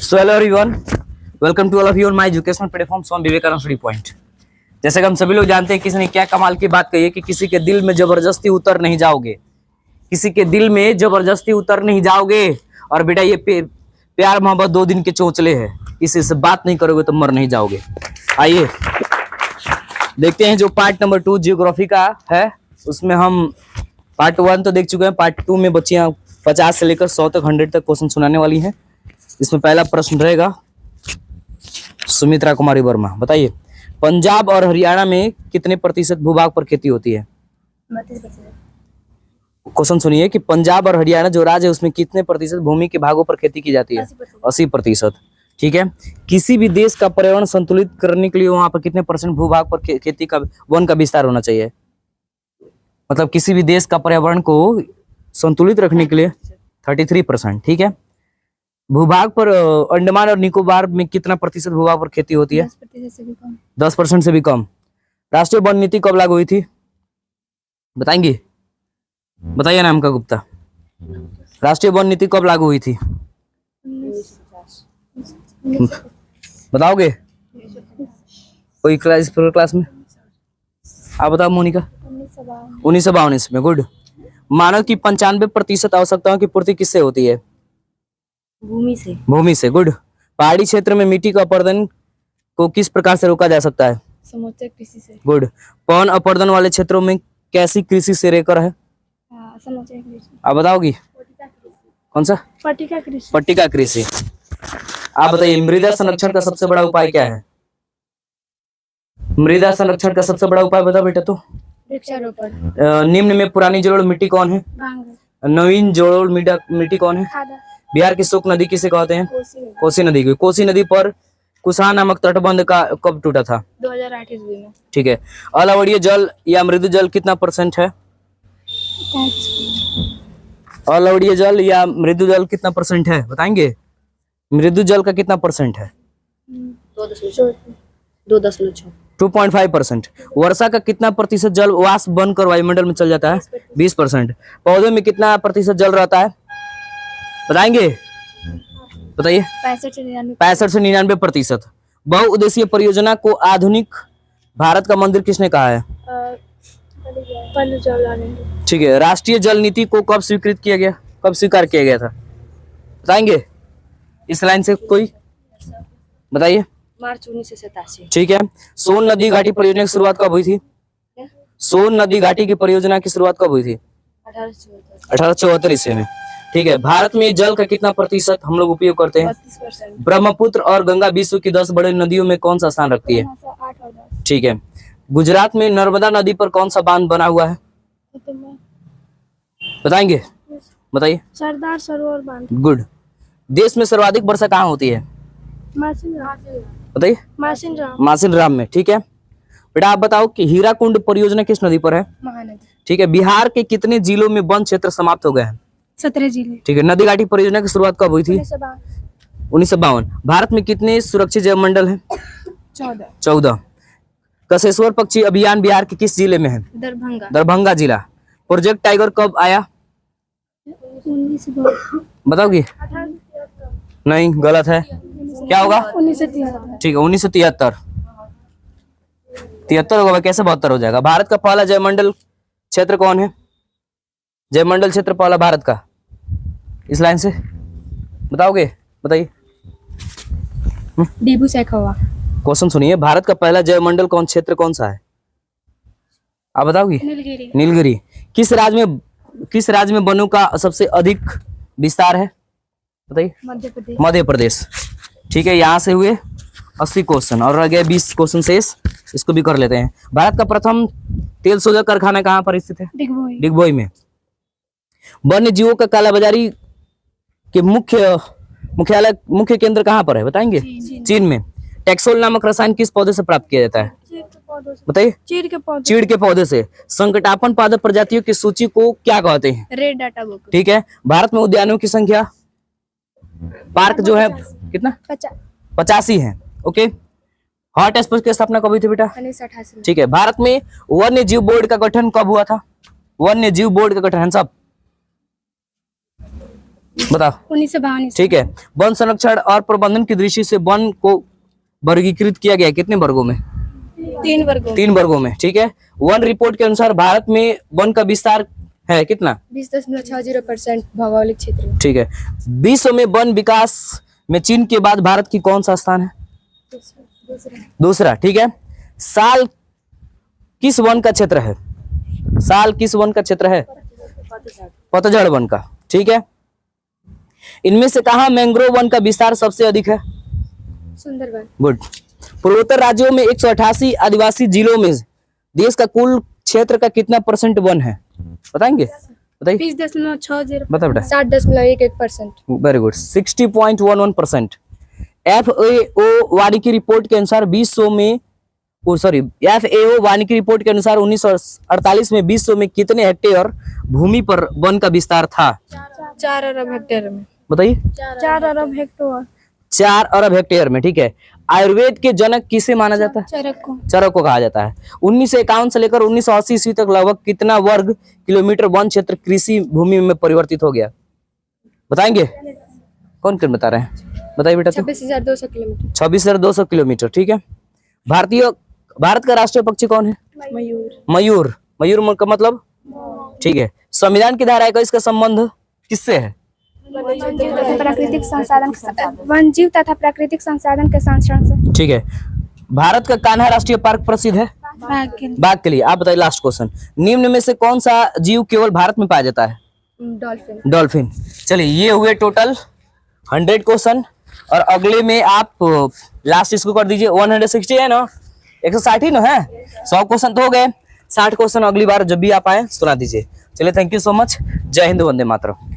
So hello everyone, welcome to all of you on my educational platform Swami Vivekananda study point. जैसे कि हम सभी लोग जानते हैं, किसी ने क्या कमाल की बात कही है कि किसी के दिल में जबरदस्ती उतर नहीं जाओगे, किसी के दिल में जबरदस्ती उतर नहीं जाओगे। और बेटा ये प्यार मोहब्बत 2 दिन के चोंचले हैं, किसी से बात नहीं करोगे तो मर नहीं जाओगे। आइए देखते हैं जो पार्ट नंबर 2 जियोग्राफी का है, उसमें हम पार्ट 1 तो देख चुके हैं। पार्ट 2 में बच्चियां 50 से लेकर 100 तक 100 तक क्वेश्चन सुनाने वाली हैं। इसमें पहला प्रश्न रहेगा सुमित्रा कुमारी वर्मा, बताइए पंजाब और हरियाणा में कितने प्रतिशत भूभाग पर खेती होती है? 32%। क्वेश्चन सुनिए कि पंजाब और हरियाणा जो राज्य है उसमें कितने प्रतिशत भूमि के भागों पर खेती की जाती है? 80%। ठीक है। किसी भी देश का पर्यावरण संतुलित करने के लिए वहां पर कितने % भूभाग पर खेती का वन का विस्तार होना चाहिए? मतलब किसी भी देश का पर्यावरण को संतुलित रखने के लिए 33%। ठीक है। भूभाग पर अंडमान और निकोबार में कितना प्रतिशत भूभाग पर खेती होती है? 10% से भी कम। 10% से भी कम। राष्ट्रीय वन नीति कब लागू हुई थी, बताएंगे? बताइए नाम का गुप्ता, राष्ट्रीय वन नीति कब लागू हुई थी? बताओगे कोई क्लास में? आप बताओ मोनिका। 1952 में। गुड। मानव की 95% आवश्यकताओं की पूर्ति किससे होती है? भूमि से। गुड। पहाड़ी क्षेत्र में मिट्टी का अपरदन को किस प्रकार से रोका जा सकता है? समुचित कृषि से। गुड। पवन अपरदन वाले क्षेत्रों में कैसी कृषि से रेकर है? समुचित कृषि। आप बताओगी कौन सा? पट्टिका कृषि। आप बताइए मृदा संरक्षण का सबसे बड़ा उपाय क्या है? मृदा संरक्षण का सबसे बड़ा उपाय बताओ बेटा। तो वृक्षारोपण। निम्न में पुरानी जलोढ़ मिट्टी कौन है? नवीन जलोढ़ मिट्टी कौन है? बिहार की शुक नदी किसे कहते हैं? कोसी नदी को। कोसी नदी पर कुशा नामक तटबंध का कब टूटा था? 2008 ईस्वी में। ठीक है। अलवणीय जल या मृदु जल कितना % है? अलवणीय जल या मृदु जल कितना % है, बताएंगे? मृदु जल का कितना % है? 2.5%। वर्षा का कितना प्रतिशत जल वाष्प बनकर वायुमंडल में चल जाता है? 20%। पौधों में कितना प्रतिशत जल रहता है, बताएंगे? बताइए। 65 से 99%। बहुउद्देशीय परियोजना को आधुनिक भारत का मंदिर किसने कहा है? ठीक है। राष्ट्रीय जल नीति को कब स्वीकृत किया गया, कब स्वीकार किया गया था, बताएंगे? इस लाइन से कोई बताइए। मार्च 1987। ठीक है। सोन नदी घाटी परियोजना की शुरुआत कब हुई थी? सोन नदी घाटी की परियोजना की शुरुआत कब हुई थी? 1874 ईस्वी में। ठीक है। भारत में जल का कितना % हम लोग उपयोग करते हैं? 32%। ब्रह्मपुत्र और गंगा विश्व की 10 बड़ी नदियों में कौन सा स्थान रखती है? 8 और 10। ठीक है। गुजरात में नर्मदा नदी पर कौन सा बांध बना हुआ है, बताएंगे? बताइए। सरदार सरोवर बांध। गुड। देश में सर्वाधिक वर्षा कहाँ होती है, बताइए? मासिन राम में। ठीक है बेटा। आप बताओ कि हीराकुंड परियोजना किस नदी पर है? महानदी। ठीक है। बिहार के कितने जिलों में वन क्षेत्र समाप्त हो गए हैं? 17 जिले। ठीक है। नदी घाटी परियोजना की शुरुआत कब हुई थी? 1952। भारत में कितने सुरक्षित जैव मंडल हैं? 14। कसेश्वर पक्षी अभियान बिहार के किस जिले में है? दरभंगा जिला। प्रोजेक्ट टाइगर कब आया, बताओगे? नहीं, गलत है। क्या होगा? 1973। ठीक है। 1973। 73 होगा, कैसे 72 हो जाएगा? भारत का पहला जयमंडल क्षेत्र कौन है? जयमंडल क्षेत्र पहला भारत का, इस लाइन से बताओगे? बताइए। डीबू सैखोवा। क्वेश्चन सुनिए, भारत का पहला जयमंडल क्षेत्र कौन सा है, आप बताओगी? नीलगिरी। किस राज्य में वनों का सबसे अधिक विस्तार है, बताइए? मध्य प्रदेश। ठीक है। यहाँ से हुए 80 क्वेश्चन और रह गए 20 क्वेश्चन शेष, इसको भी कर लेते हैं। भारत का प्रथम तेल शोधक कारखाना कहाँ पर स्थित है? डिगबोई में। वन्य जीवों का कालाबाजारी के मुख्य केंद्र कहाँ पर है, बताएंगे? चीन में। टेक्सोल नामक रसायन किस पौधे से प्राप्त किया जाता है, बताइए? चीड़ के पौधे से। संकटापन पादप प्रजातियों की सूची को क्या कहते हैं? Red data book. ठीक है। भारत में उद्यानों की संख्या, पार्क जो है कितना? 85 है। ओके। हॉट स्पॉट की स्थापना कब हुई थी बेटा? 1988। ठीक है। भारत में वन्य जीव बोर्ड का गठन कब हुआ था? वन्य जीव बोर्ड का गठन सब बताओ। 1952। ठीक है। वन संरक्षण और प्रबंधन की दृष्टि से वन को वर्गीकृत किया गया है कितने वर्गों में? 3 वर्गों। 3 वर्गों में। ठीक है। वन रिपोर्ट के अनुसार भारत में वन का विस्तार है कितना? 20.60% भौगोलिक क्षेत्र। ठीक है। विश्व में वन विकास में चीन के बाद भारत की कौन सा स्थान है? दूसरा। ठीक है। साल किस वन का क्षेत्र है? साल किस वन का क्षेत्र है? पतझड़ वन का। ठीक है। इनमें से कहा मैंग्रोव वन का विस्तार सबसे अधिक है? सुंदरवन। गुड। पूर्वोत्तर राज्यों में 188 आदिवासी जिलों में देश का कुल क्षेत्र का कितना % वन है? बताएंगे? बताइए। 20.60। बता बेटा। 60.11%। Very good. 60.11%। FAO वानिकी रिपोर्ट के अनुसार 1948 में विश्व में कितने हेक्टेयर भूमि पर वन का विस्तार था? 4 अरब हेक्टेयर में। बताइए। 4 अरब हेक्टेयर। 4 अरब हेक्टेयर में। ठीक है। आयुर्वेद के जनक किसे माना जाता है? चरक को कहा जाता है। 1951 से लेकर 1980 ईस्वी तक लगभग कितना वर्ग किलोमीटर वन क्षेत्र कृषि भूमि में परिवर्तित हो गया? बताएंगे? कौन कौन बता रहे हैं? बताइए बेटा। 26,200 किलोमीटर। 26,200 किलोमीटर। ठीक है। भारत का राष्ट्रीय पक्षी कौन है? मयूर। मयूर। मयूर का मतलब? ठीक है। संविधान की धारा 21 का संबंध किससे है? प्राकृतिक संसाधन, वन जीव तथा प्राकृतिक संसाधन के संरक्षण से। ठीक है। भारत का कान्हा राष्ट्रीय पार्क प्रसिद्ध है बाघ के लिए। आप बताइए लास्ट क्वेश्चन। निम्न में से कौन सा जीव केवल भारत में पाया जाता है? डॉल्फिन। डॉल्फिन। चलिए ये हुए टोटल 100 क्वेश्चन और अगले में आप लास्ट इसको कर दीजिए। 160 है ना? 160 ही ना है? 100 क्वेश्चन तो हो गए। 60 क्वेश्चन अगली बार जब भी आप आए सुना दीजिए। चलिए थैंक यू सो मच। जय हिंद, वंदे मातरम।